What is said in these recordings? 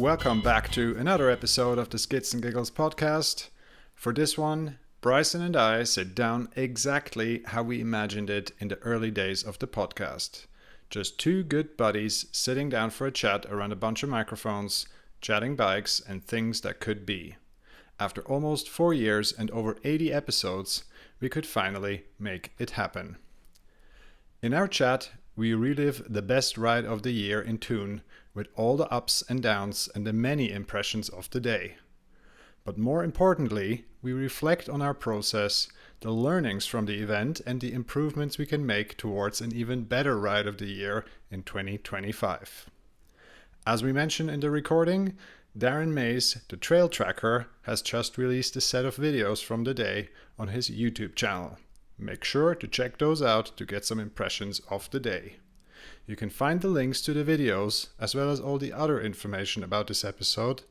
welcome back to another episode of the Skits and Giggles podcast. For this one, Bryson and I sit down exactly how we imagined it in the early days of the podcast. Just two good buddies sitting down for a chat around a bunch of microphones, chatting bikes and things that could be. After almost 4 years and over 80 episodes, we could finally make it happen. In our chat, we relive the best ride of the year in tune with all the ups and downs and the many impressions of the day. But more importantly, we reflect on our process, the learnings from the event and the improvements we can make towards an even better ride of the year in 2025. As we mentioned in the recording, Darren Mays, the trail tracker, has just released a set of videos from the day on his YouTube channel. Make sure to check those out to get some impressions of the day. You can find the links to the videos, as well as all the other information about this episode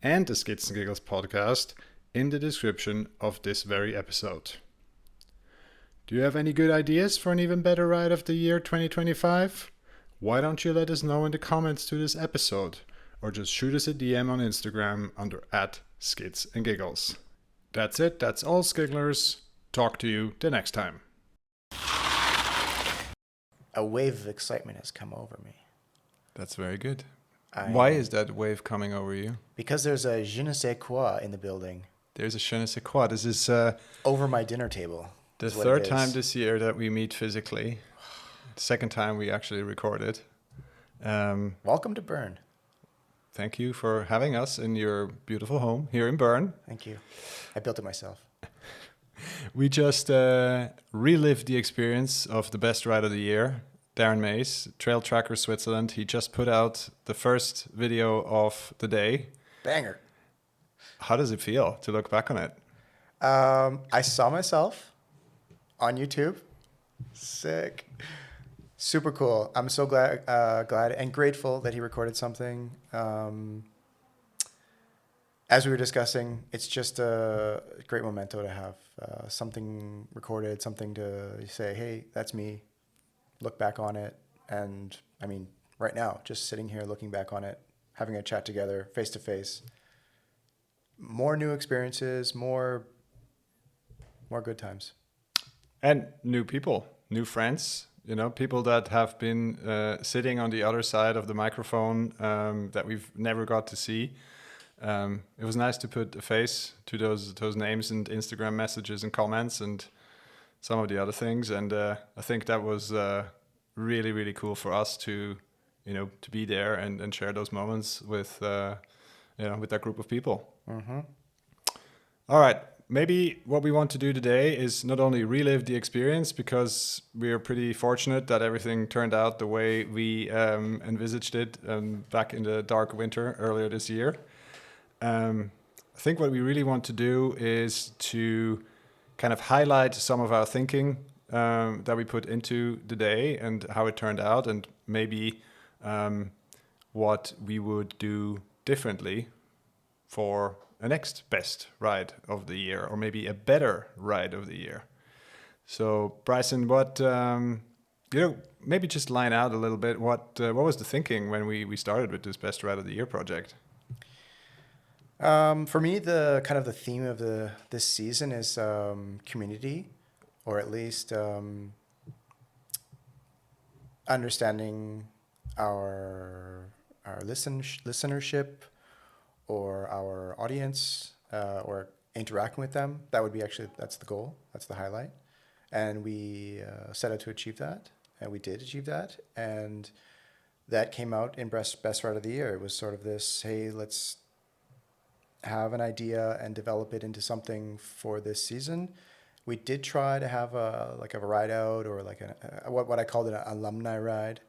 and the Skits and Giggles podcast, in the description of this very episode. Do you have any good ideas for an even better ride of the year 2025? Why don't you let us know in the comments to this episode, or just shoot us a DM on Instagram under @skitsandgiggles. That's it, that's all, Skigglers. Talk to you the next time. A wave of excitement has come over me. That's very good. Why is that wave coming over you? Because there's a je ne sais quoi in the building. There's a je ne sais quoi. This is over my dinner table. The third time this year that we meet physically. The second time we actually recorded. Welcome to Bern. Thank you for having us in your beautiful home here in Bern. Thank you. I built it myself. We just relived the experience of the best ride of the year. Darren Mays, Trail Tracker Switzerland. He just put out the first video of the day. Banger. How does it feel to look back on it? I saw myself on YouTube. Sick. Super cool. I'm so glad and grateful that he recorded something. As we were discussing, it's just a great memento to have something recorded, something to say, hey, that's me. Look back on it. And I mean, right now, just sitting here looking back on it, having a chat together face to face, more new experiences, more good times. And new people, new friends, people that have been sitting on the other side of the microphone that we've never got to see. It was nice to put a face to those names and Instagram messages and comments and some of the other things. And I think that was really, really cool for us to be there and share those moments with that group of people. Mm-hmm. All right. Maybe what we want to do today is not only relive the experience, because we are pretty fortunate that everything turned out the way we envisaged it back in the dark winter earlier this year. I think what we really want to do is to kind of highlight some of our thinking that we put into the day and how it turned out, and maybe what we would do differently for a next best ride of the year, or maybe a better ride of the year. So, Bryson, what maybe just line out a little bit. What was the thinking when we started with this best ride of the year project? For me, the theme of this season is community, or at least understanding our listenership or our audience, or interacting with them. That's the goal. That's the highlight. And we set out to achieve that, and we did achieve that. And that came out in best ride of the year. It was sort of this, hey, let's have an idea and develop it into something for this season. We did try to have a ride out, or what I called an alumni ride.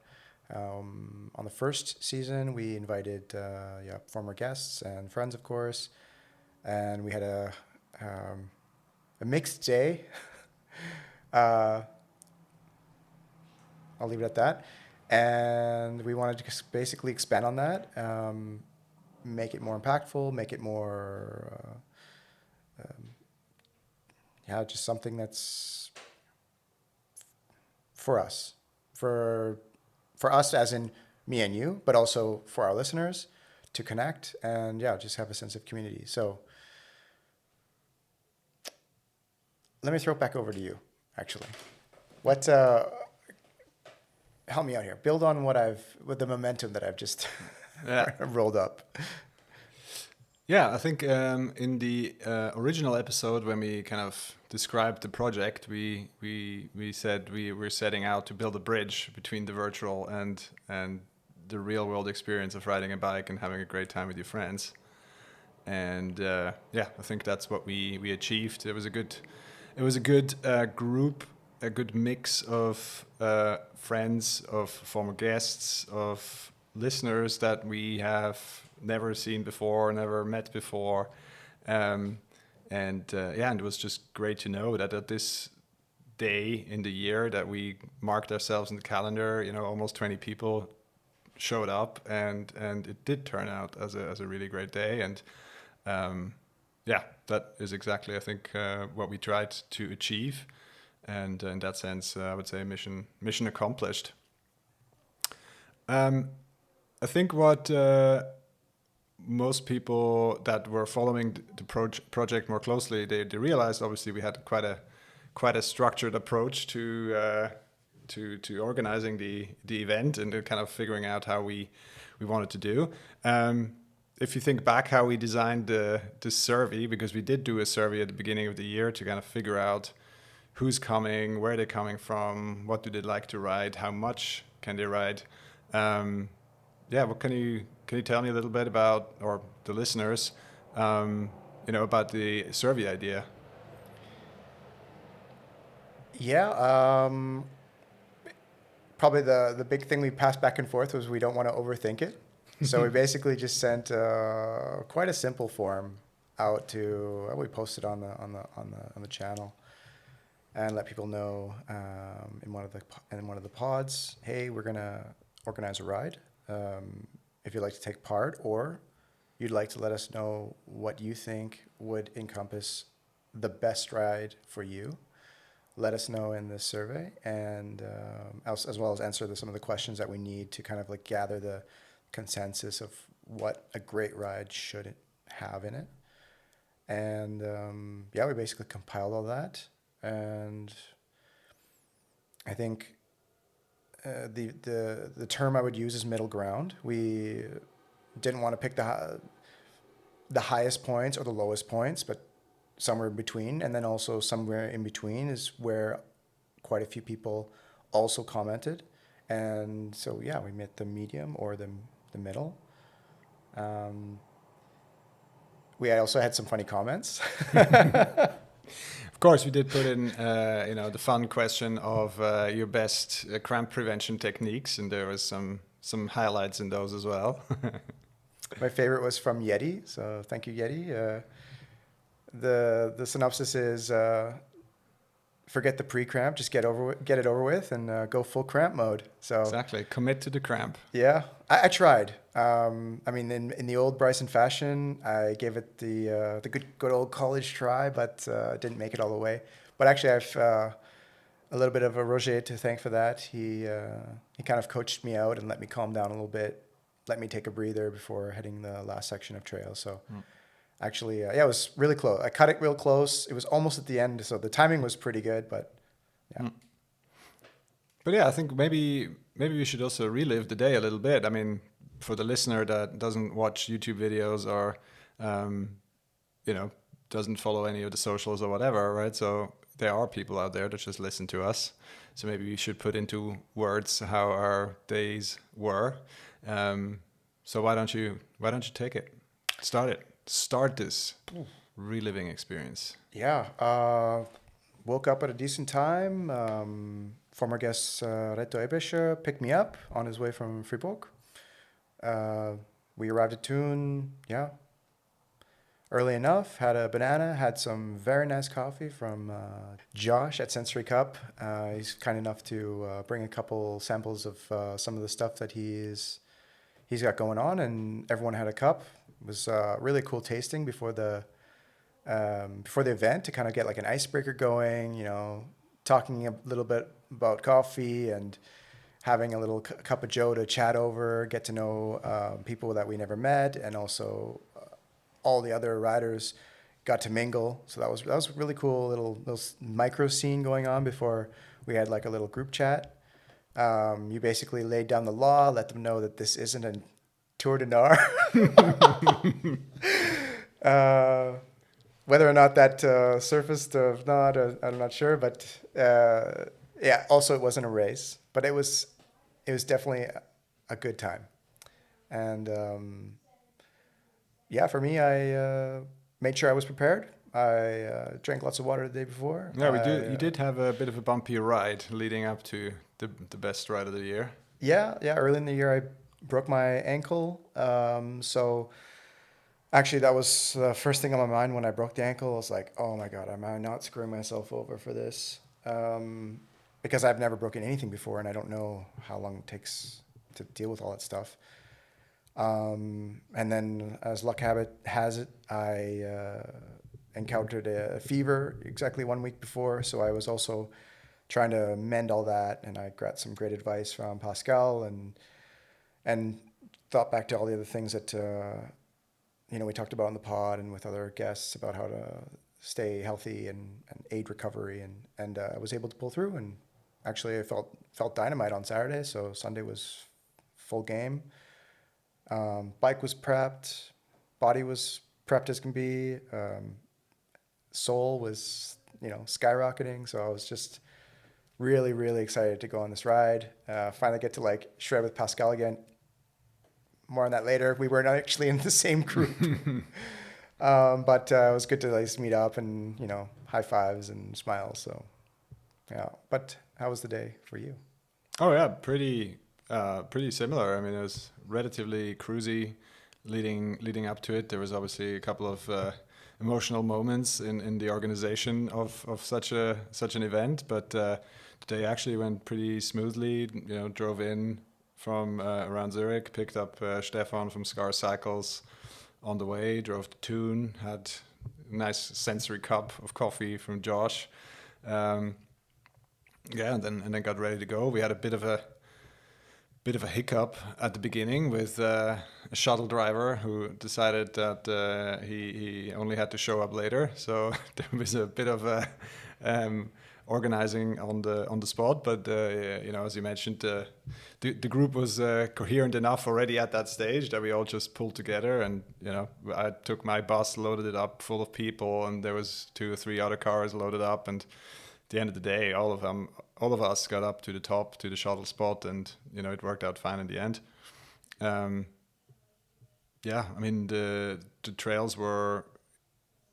On the first season, we invited former guests and friends, of course, and we had a mixed day. I'll leave it at that. And we wanted to basically expand on that. Make it more impactful, make it more, just something that's for us, for us as in me and you, but also for our listeners, to connect and just have a sense of community. So let me throw it back over to you, actually. What help me out here. Build on with the momentum that I've just rolled up. Yeah, I think in the original episode when we kind of described the project, we said we were setting out to build a bridge between the virtual and the real world experience of riding a bike and having a great time with your friends. And I think that's what we achieved. It was a good group, a good mix of friends, of former guests, of listeners that we have never seen before, never met before, and it was just great to know that at this day in the year that we marked ourselves in the calendar, almost 20 people showed up, and it did turn out as a really great day. And that is exactly, I think, what we tried to achieve. And in that sense, I would say mission accomplished. I think what most people that were following the project more closely, they realized obviously we had quite a structured approach to organizing the event and kind of figuring out how we wanted to do. If you think back how we designed the survey, because we did do a survey at the beginning of the year to kind of figure out who's coming, where they're coming from, what do they like to ride, how much can they ride. What can you tell me a little bit about, or the listeners, about the survey idea? Yeah, probably the big thing we passed back and forth was we don't want to overthink it. So we basically just sent quite a simple form out to. We posted on the channel and let people know in one of the pods. Hey, we're gonna organize a ride. If you'd like to take part, or you'd like to let us know what you think would encompass the best ride for you, let us know in this survey, and as well as answer some of the questions that we need to kind of like gather the consensus of what a great ride should have in it. And we basically compiled all that, and I think the term I would use is middle ground. We didn't want to pick the highest points or the lowest points, but somewhere in between. And then also somewhere in between is where quite a few people also commented. And so, we met the medium or the middle. We also had some funny comments. Of course, we did put in, the fun question of your best cramp prevention techniques, and there was some highlights in those as well. My favorite was from Yeti, so thank you, Yeti. The synopsis is forget the pre-cramp, just get it over with, and go full cramp mode. So exactly, commit to the cramp. Yeah, I tried. In the old Bryson fashion, I gave it the good old college try, but didn't make it all the way. But actually, I've a little bit of a Roger to thank for that. He kind of coached me out and let me calm down a little bit, let me take a breather before heading the last section of trail. So. Actually, it was really close. I cut it real close. It was almost at the end, so the timing was pretty good, but yeah. But I think maybe we should also relive the day a little bit. I mean, for the listener that doesn't watch YouTube videos or, doesn't follow any of the socials or whatever, right? So there are people out there that just listen to us. So maybe we should put into words how our days were. So why don't you take it? Start this reliving experience. Yeah. Woke up at a decent time. Former guest Reto Ebescher picked me up on his way from Fribourg. We arrived at Thun, early enough. Had a banana, had some very nice coffee from Josh at Sensory Cup. He's kind enough to bring a couple samples of some of the stuff that he's got going on, and everyone had a cup. It was really cool tasting before the event to kind of get like an icebreaker going, talking a little bit about coffee and having a little cup of Joe to chat over, get to know people that we never met, and also all the other riders got to mingle. So that was really cool little micro scene going on before we had like a little group chat. You basically laid down the law, let them know that this isn't a Tour de Nar. Whether or not that surfaced or not, I'm not sure. But yeah, also it wasn't a race, but it was definitely a good time. And yeah, for me, I made sure I was prepared. I drank lots of water the day before. Yeah, we do. You did have a bit of a bumpy ride leading up to the best ride of the year. Yeah. Early in the year, I broke my ankle. So actually, that was the first thing on my mind when I broke the ankle. I was like, oh my God, am I not screwing myself over for this? Because I've never broken anything before and I don't know how long it takes to deal with all that stuff. And then, as luck has it, I encountered a fever exactly 1 week before. So I was also trying to mend all that. And I got some great advice from Pascal and thought back to all the other things that we talked about on the pod and with other guests about how to stay healthy and aid recovery, and I was able to pull through. And actually, I felt dynamite on Saturday, so Sunday was full game. Bike was prepped, body was prepped as can be. Soul was skyrocketing, so I was just really, really excited to go on this ride. Finally get to like shred with Pascal again. More on that later. We weren't actually in the same group. But it was good to at least meet up and, high fives and smiles. So, yeah. But how was the day for you? Oh yeah, pretty similar. I mean, it was relatively cruisy leading up to it. There was obviously a couple of emotional moments in the organization of such an event, but the day actually went pretty smoothly. Drove in from around Zurich, picked up Stefan from Scar Cycles on the way, drove to Thun, had a nice sensory cup of coffee from Josh. And then got ready to go. We had a bit of a hiccup at the beginning with a shuttle driver who decided that he only had to show up later. So there was a bit of a organizing on the spot, but as you mentioned, the group was coherent enough already at that stage that we all just pulled together, and I took my bus, loaded it up full of people, and there was 2 or 3 other cars loaded up, and at the end of the day, all of us got up to the top, to the shuttle spot, and it worked out fine in the end. Yeah, I mean the trails were,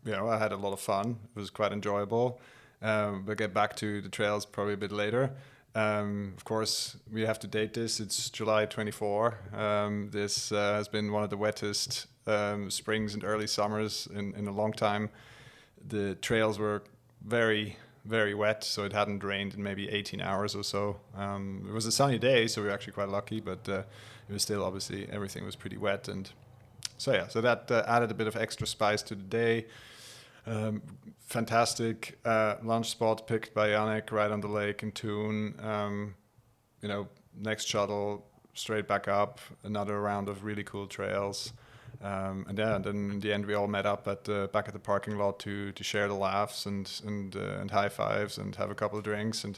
I had a lot of fun. It was quite enjoyable. We'll get back to the trails probably a bit later. Of course, we have to date this. It's July 24. This has been one of the wettest springs and early summers in a long time. The trails were very, very wet, so it hadn't rained in maybe 18 hours or so. It was a sunny day, so we were actually quite lucky, but it was still, obviously, everything was pretty wet. And so that added a bit of extra spice to the day. Fantastic lunch spot picked by Yannick right on the lake in Thun. Next shuttle straight back up, another round of really cool trails. And then in the end we all met up back at the parking lot to share the laughs and high fives and have a couple of drinks. And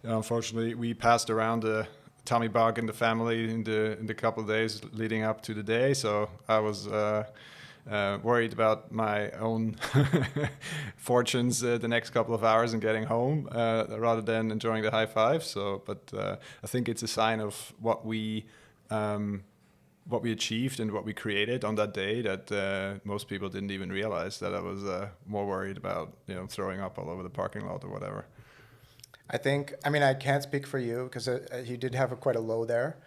unfortunately we passed around a tummy bug in the family in the couple of days leading up to the day, so I was worried about my own fortunes the next couple of hours and getting home rather than enjoying the high five. So, but I think it's a sign of what we achieved and what we created on that day that most people didn't even realize that I was more worried about throwing up all over the parking lot or whatever. I mean, I can't speak for you because you did have quite a low there.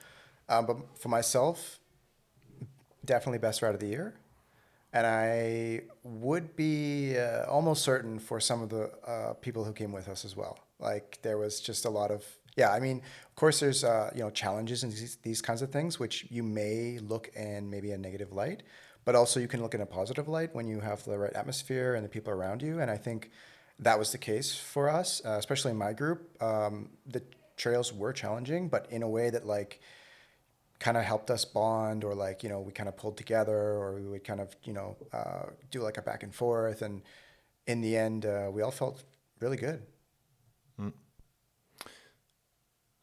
But for myself, definitely best ride of the year. And I would be almost certain for some of the people who came with us as well. Like there was just a lot of, I mean, of course there's, challenges and these kinds of things, which you may look in maybe a negative light, but also you can look in a positive light when you have the right atmosphere and the people around you. And I think that was the case for us, especially in my group. The trails were challenging, but in a way that like kind of helped us bond, or like, we kind of pulled together, or we would kind of, do like a back and forth. And in the end, we all felt really good.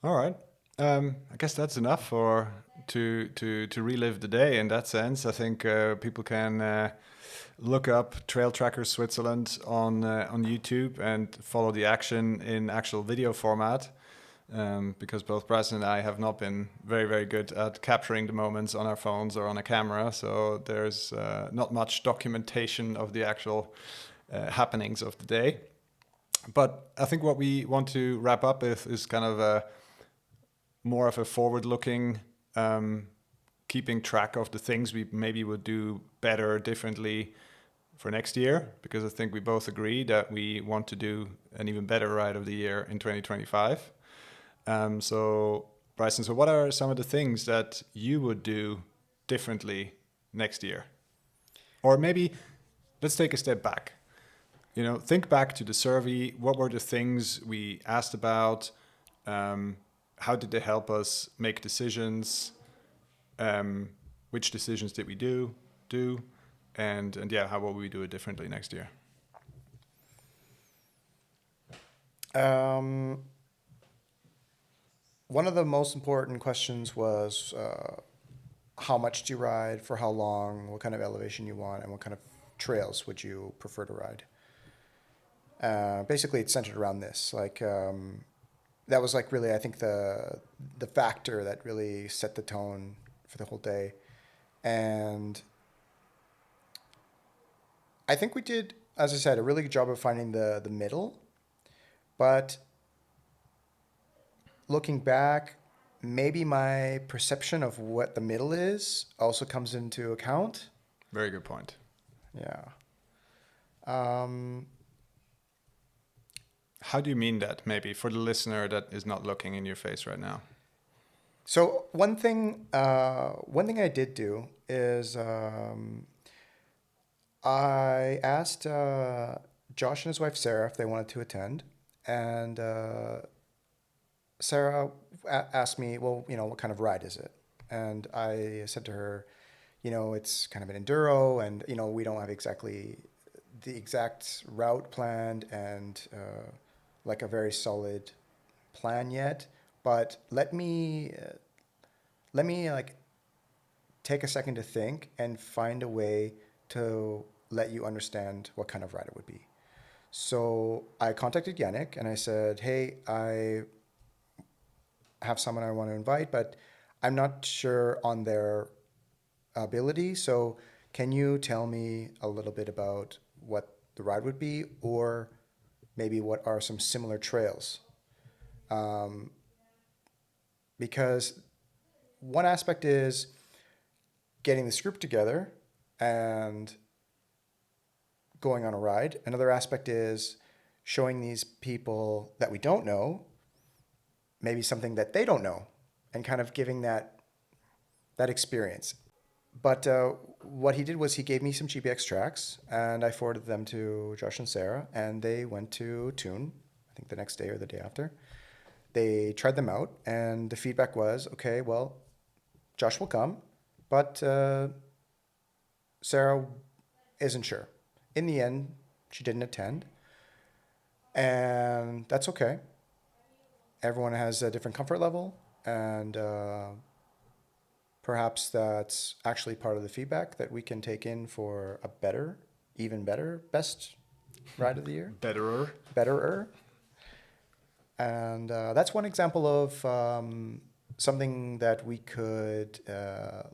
All right. I guess that's enough for to relive the day. In that sense, I think people can look up Trail Trackers Switzerland on YouTube and follow the action in actual video format. Because both Bryson and I have not been very, very good at capturing the moments on our phones or on a camera. So there's not much documentation of the actual happenings of the day. But I think what we want to wrap up with is kind of more of a forward-looking, keeping track of the things we maybe would do better, differently for next year. Because I think we both agree that we want to do an even better ride of the year in 2025. So, Bryson, so what are some of the things that you would do differently next year? Or maybe let's take a step back. Think back to the survey. What were the things we asked about? How did they help us make decisions? Which decisions did we do? And yeah, how will we do it differently next year? One of the most important questions was how much do you ride, for how long, what kind of elevation you want, and what kind of trails would you prefer to ride. Basically, it's centered around this. Like, that was like really, I think, the factor that really set the tone for the whole day. And I think we did, as I said, a really good job of finding the middle. But looking back, maybe my perception of what the middle is also comes into account. Very good point. Yeah. How do you mean that, maybe, for the listener that is not looking in your face right now? So one thing I did do is I asked Josh and his wife Sarah if they wanted to attend, and Sarah asked me, well, what kind of ride is it? And I said to her, it's kind of an enduro, and we don't have exactly the exact route planned, and like a very solid plan yet. But let me like take a second to think and find a way to let you understand what kind of ride it would be. So I contacted Yannick and I said, hey, I have someone I want to invite, but I'm not sure on their ability. So can you tell me a little bit about what the ride would be, or maybe what are some similar trails? Because one aspect is getting this group together and going on a ride. Another aspect is showing these people that we don't know maybe something that they don't know, and kind of giving that experience. But what he did was he gave me some GPX tracks, and I forwarded them to Josh and Sarah, and they went to Tune, I think the next day or the day after. They tried them out, and the feedback was, okay, well, Josh will come, but Sarah isn't sure. In the end, she didn't attend, and that's okay. Everyone has a different comfort level, and perhaps that's actually part of the feedback that we can take in for a better, even better, best ride of the year. Betterer. And that's one example of something that we could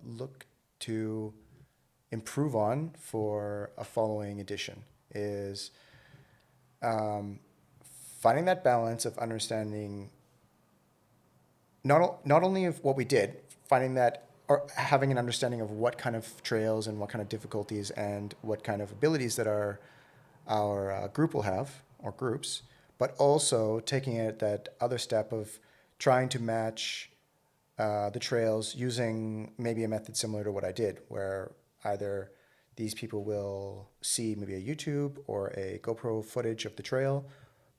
look to improve on for a following edition, is finding that balance of understanding not only of what we did, finding that, or having an understanding of what kind of trails and what kind of difficulties and what kind of abilities that our group will have, or groups, but also taking it that other step of trying to match the trails using maybe a method similar to what I did, where either these people will see maybe a YouTube or a GoPro footage of the trail,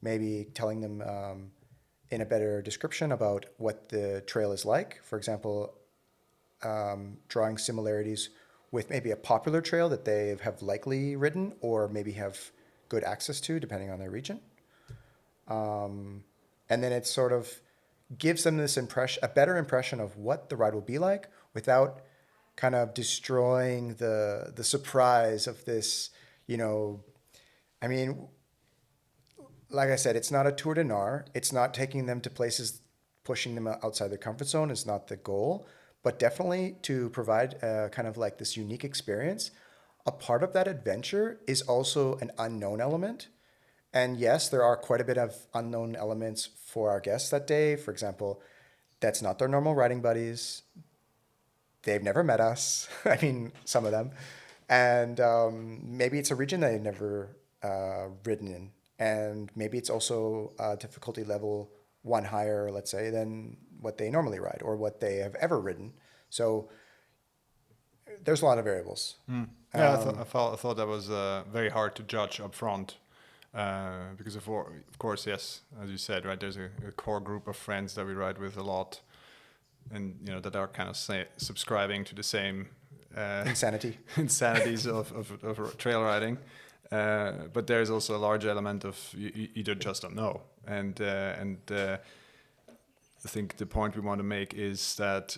maybe telling them, in a better description about what the trail is like. For example, drawing similarities with maybe a popular trail that they have likely ridden or maybe have good access to, depending on their region. And then it sort of gives them this impression, a better impression of what the ride will be like without kind of destroying the surprise of this, you know, I mean, like I said, it's not a Tour de Nar. It's not taking them to places, pushing them outside their comfort zone is not the goal, but definitely to provide kind of like this unique experience. A part of that adventure is also an unknown element. And yes, there are quite a bit of unknown elements for our guests that day. For example, that's not their normal riding buddies. They've never met us. I mean, some of them. And maybe it's a region they've never ridden in. And maybe it's also difficulty level one higher, let's say, than what they normally ride or what they have ever ridden. So there's a lot of variables. Yeah, I thought that was very hard to judge up front. Because of course, yes, as you said, right, there's a core group of friends that we ride with a lot, and you know that are kind of subscribing to the same insanities of trail riding. But there's also a large element of you either just don't know, and I think the point we want to make is that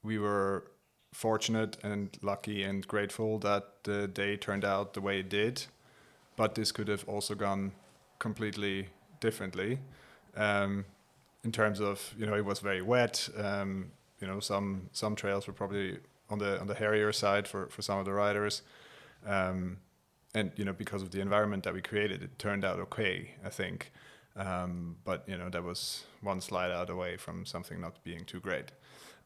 we were fortunate and lucky and grateful that the day turned out the way it did. But this could have also gone completely differently, in terms of, you know, it was very wet. You know, some trails were probably on the hairier side for some of the riders, and you know, because of the environment that we created, it turned out okay, I think. But you know, that was one slide out away from something not being too great.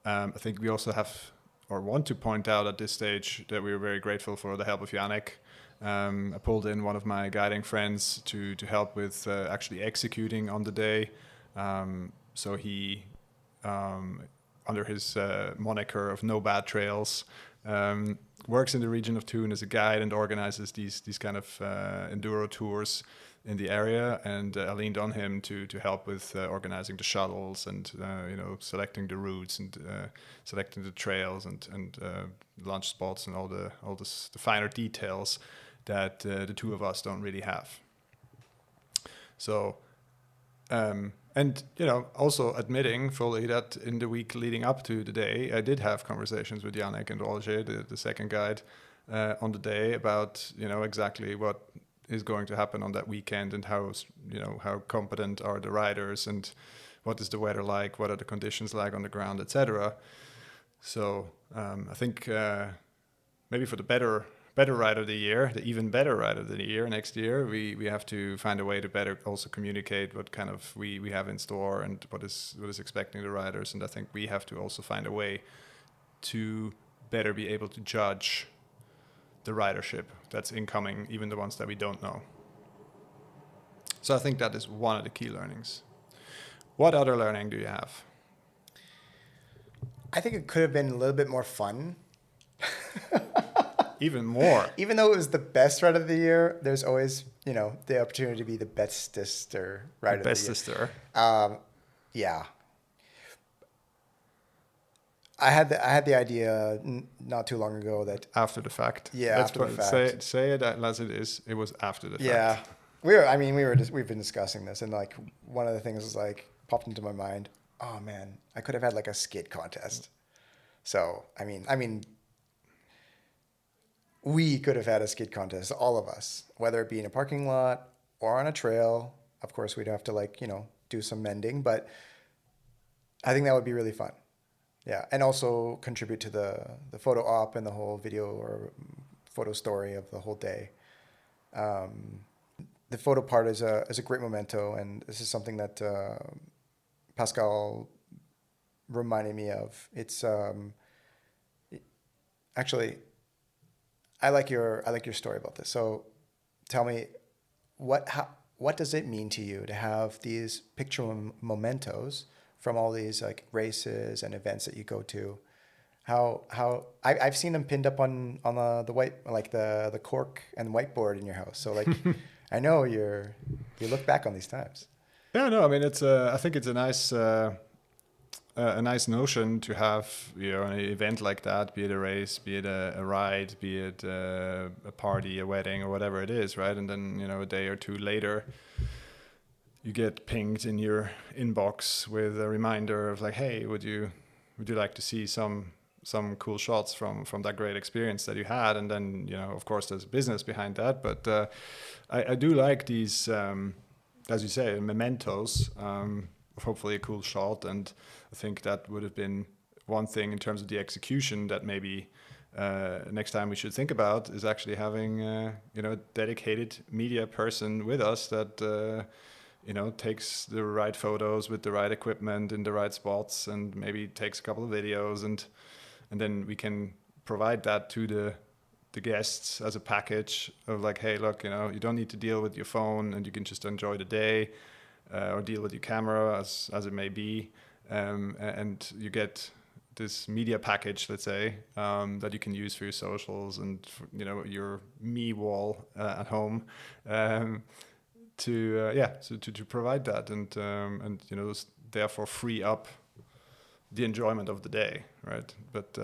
I think we also have or want to point out at this stage that we were very grateful for the help of Yannick. I pulled in one of my guiding friends to help with actually executing on the day. So he, under his moniker of No Bad Trails, works in the region of Thun as a guide and organizes these kind of enduro tours in the area. And I leaned on him to help with organizing the shuttles and you know, selecting the routes and selecting the trails and launch spots and all the finer details that the two of us don't really have. So, and you know, also admitting fully that in the week leading up to the day, I did have conversations with Yannick and Roger, the second guide, on the day about, you know, exactly what is going to happen on that weekend and how, you know, how competent are the riders and what is the weather like, what are the conditions like on the ground, etc. So I think maybe for the better ride of the year, the even better ride of the year next year, we have to find a way to better also communicate what kind of we have in store and what is expecting the riders. And I think we have to also find a way to better be able to judge the ridership that's incoming, even the ones that we don't know. So I think that is one of the key learnings. What other learning do you have? I think it could have been a little bit more fun. Even more. Even though it was the best ride of the year, there's always, you know, the opportunity to be the bestest ride of the year. Bestester. Yeah. I had the idea not too long ago that after the fact. Yeah, after the fact. Say it as it is. It was after the fact. Yeah, we've been discussing this, and like one of the things was like popped into my mind. Oh man, I could have had like a skid contest. So I mean, we could have had a skid contest, all of us, whether it be in a parking lot or on a trail. Of course, we'd have to like, you know, do some mending, but I think that would be really fun. Yeah, and also contribute to the photo op and the whole video or photo story of the whole day. The photo part is a great memento, and this is something that Pascal reminded me of. It's actually, I like your story about this. So, tell me, what does it mean to you to have these picture mementos from all these like races and events that you go to? How I've seen them pinned up on the white, like the cork and whiteboard in your house. So like I know you look back on these times. Yeah, no, I mean I think it's a nice notion to have, an event like that, be it a race, be it a ride, be it a party, a wedding, or whatever it is, right? And then a day or two later, you get pinged in your inbox with a reminder of like, hey, would you like to see some cool shots from that great experience that you had? And then of course there's business behind that, but I do like these, as you say, mementos. Hopefully a cool shot, and I think that would have been one thing in terms of the execution that maybe next time we should think about is actually having a dedicated media person with us that takes the right photos with the right equipment in the right spots, and maybe takes a couple of videos, and then we can provide that to the guests as a package of like, hey, look, you don't need to deal with your phone, and you can just enjoy the day, or deal with your camera as it may be, and you get this media package, let's say, that you can use for your socials and for, your me wall at home, to provide that, and therefore free up the enjoyment of the day, right? But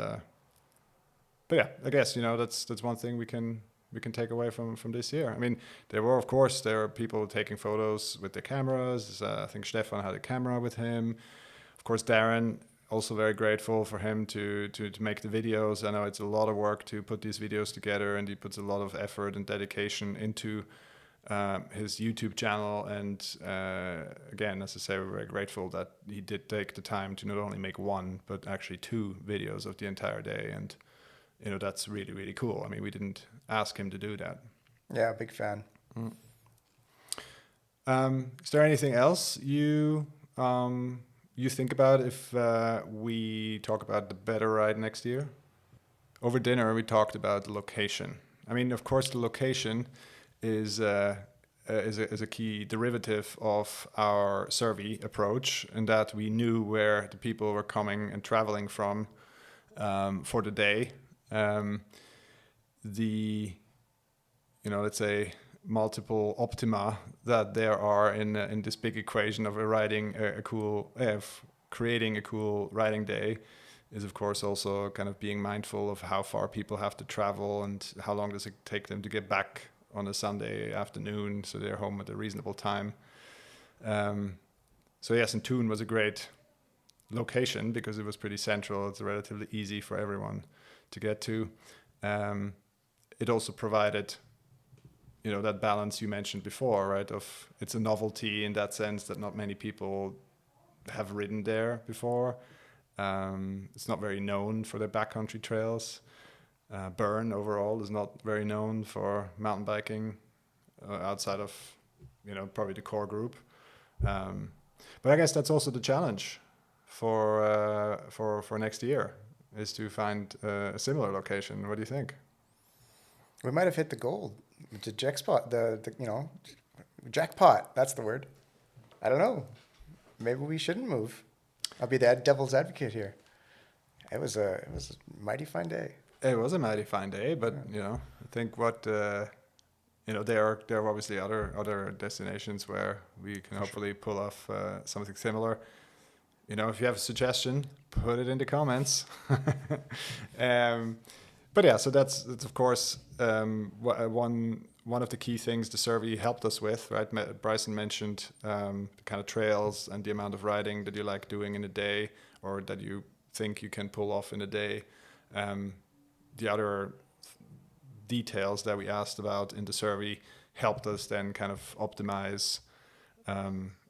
yeah, I guess that's one thing we can take away from this year. I mean, there are people taking photos with their cameras. I think Stefan had a camera with him. Of course, Darren, also very grateful for him to make the videos. I know it's a lot of work to put these videos together, and he puts a lot of effort and dedication into his YouTube channel. And again, as I say, we're very grateful that he did take the time to not only make one, but actually 2 videos of the entire day. And that's really, really cool. I mean, we didn't ask him to do that. Yeah, big fan. Is there anything else you think about if we talk about the better ride next year? Over dinner, we talked about the location. I mean, of course, the location is a key derivative of our survey approach, in that we knew where the people were coming and traveling from for the day. Let's say multiple optima that there are in this big equation of creating a cool riding day is of course also kind of being mindful of how far people have to travel and how long does it take them to get back on a Sunday afternoon so they're home at a reasonable time. So yes, and Thun was a great location because it was pretty central. It's relatively easy for everyone to get to. It also provided that balance you mentioned before, right? Of it's a novelty in that sense that not many people have ridden there before. It's not very known for their backcountry trails. Bern overall is not very known for mountain biking outside of probably the core group. But I guess that's also the challenge for next year, is to find a similar location. What do you think? We might have hit the gold. The jackpot. Jackpot. That's the word. I don't know. Maybe we shouldn't move. I'll be the devil's advocate here. It was a mighty fine day. It was a mighty fine day, but I think what there are obviously other destinations where we can hopefully pull off something similar. If you have a suggestion, put it in the comments. But yeah, so that's of course one of the key things the survey helped us with, right? Bryson mentioned the kind of trails and the amount of riding that you like doing in a day, or that you think you can pull off in a day. The other details that we asked about in the survey helped us then kind of optimize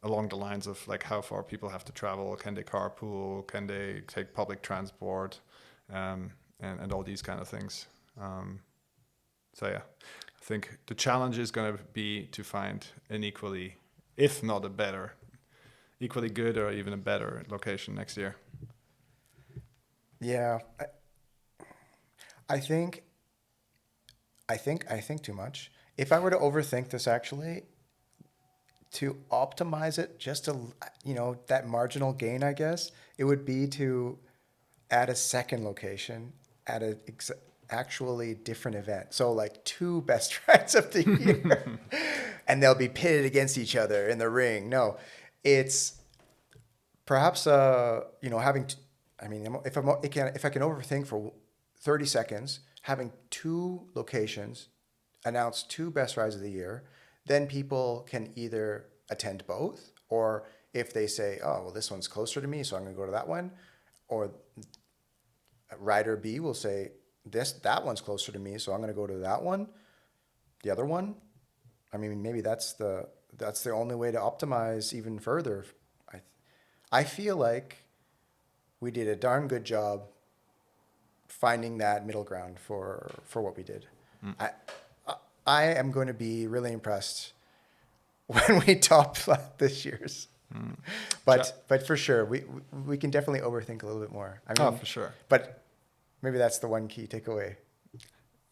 along the lines of like how far people have to travel, can they carpool, can they take public transport, and all these kind of things. So yeah, I think the challenge is going to be to find an equally, if not a better, equally good or even a better location next year. Yeah, I think too much. If I were to overthink this, actually, to optimize it just to, that marginal gain, I guess, it would be to add a second location at a actually different event. So like 2 best rides of the year, and they'll be pitted against each other in the ring. No, It's perhaps having. I mean, if I can overthink for 30 seconds, having two locations, announce two best rides of the year, then people can either attend both, or if they say, oh well, this one's closer to me, so I'm going to go to that one, or rider B will say that one's closer to me, so I'm going to go to that one, the other one. I mean, maybe that's the only way to optimize even further. I feel like we did a darn good job finding that middle ground for what we did. I am going to be really impressed when we top this year's. But for sure, we can definitely overthink a little bit more. I mean, for sure. But maybe that's the one key takeaway.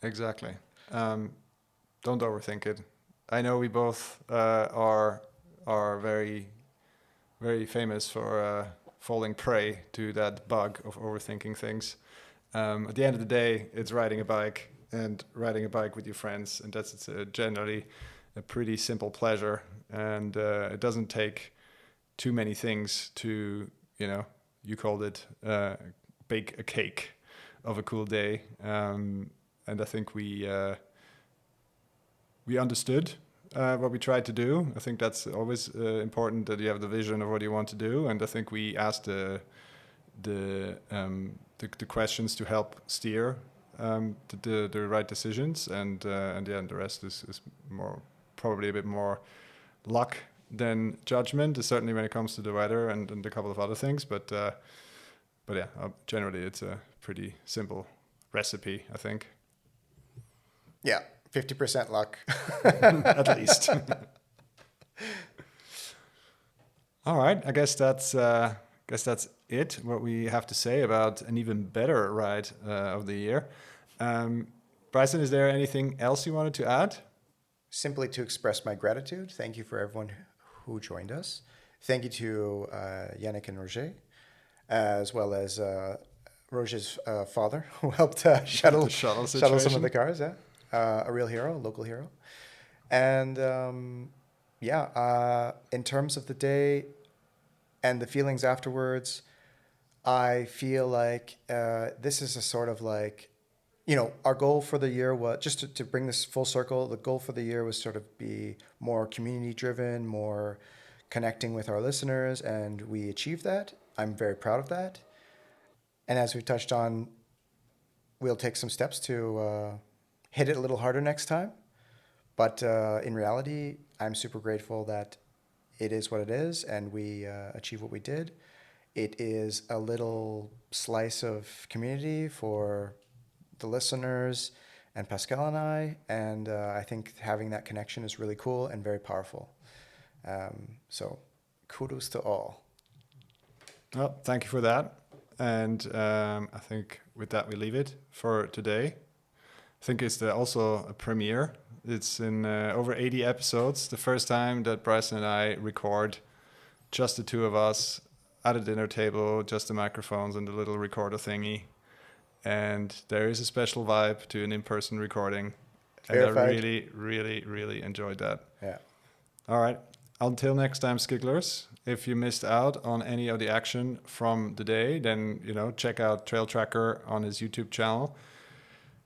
Exactly. Don't overthink it. I know we both are very, very famous for falling prey to that bug of overthinking things. At the end of the day, it's riding a bike with your friends, and that's generally a pretty simple pleasure, and it doesn't take too many things to, you called it bake a cake of a cool day, and I think we understood what we tried to do. I think that's always important, that you have the vision of what you want to do, and I think we asked the questions to help steer the right decisions, and the rest is more probably a bit more luck than judgment, certainly when it comes to the weather and a couple of other things. But yeah, generally it's a pretty simple recipe, I think. Yeah, 50% luck. At least. All right, I guess that's it, what we have to say about an even better ride of the year. Bryson, is there anything else you wanted to add? Simply to express my gratitude. Thank you for everyone who joined us. Thank you to Yannick and Roger, as well as Roger's father, who helped shuttle some of the cars. Yeah, a real hero, a local hero. And in terms of the day and the feelings afterwards, I feel like this is a sort of like, our goal for the year was, just to bring this full circle, the goal for the year was sort of be more community driven, more connecting with our listeners, and we achieved that. I'm very proud of that. And as we touched on, we'll take some steps to hit it a little harder next time. But in reality, I'm super grateful that it is what it is, and we achieved what we did. It is a little slice of community for the listeners and Pascal and I, and I think having that connection is really cool and very powerful. So kudos to all. Well, thank you for that. And I think with that, we leave it for today. I think it's also a premiere. It's in over 80 episodes. The first time that Bryson and I record, just the two of us at a dinner table, just the microphones and the little recorder thingy. And there is a special vibe to an in-person recording. Verified. And I really, really, really enjoyed that. Yeah. All right. Until next time, Skigglers. If you missed out on any of the action from the day, then, check out Trail Tracker on his YouTube channel.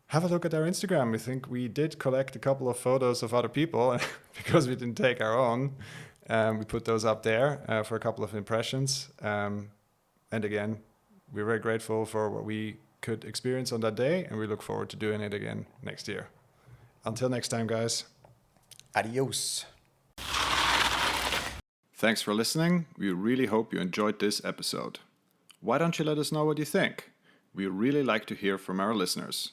Have a look at our Instagram. We think we did collect a couple of photos of other people because we didn't take our own. We put those up there for a couple of impressions. And again, we're very grateful for what we could experience on that day, and we look forward to doing it again next year. Until next time, guys. Adios. Thanks for listening. We really hope you enjoyed this episode. Why don't you let us know what you think? We really like to hear from our listeners.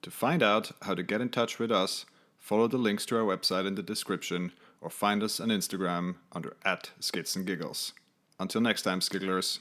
To find out how to get in touch with us, follow the links to our website in the description, or find us on Instagram under @SkitsandGiggles. Until next time, Skigglers.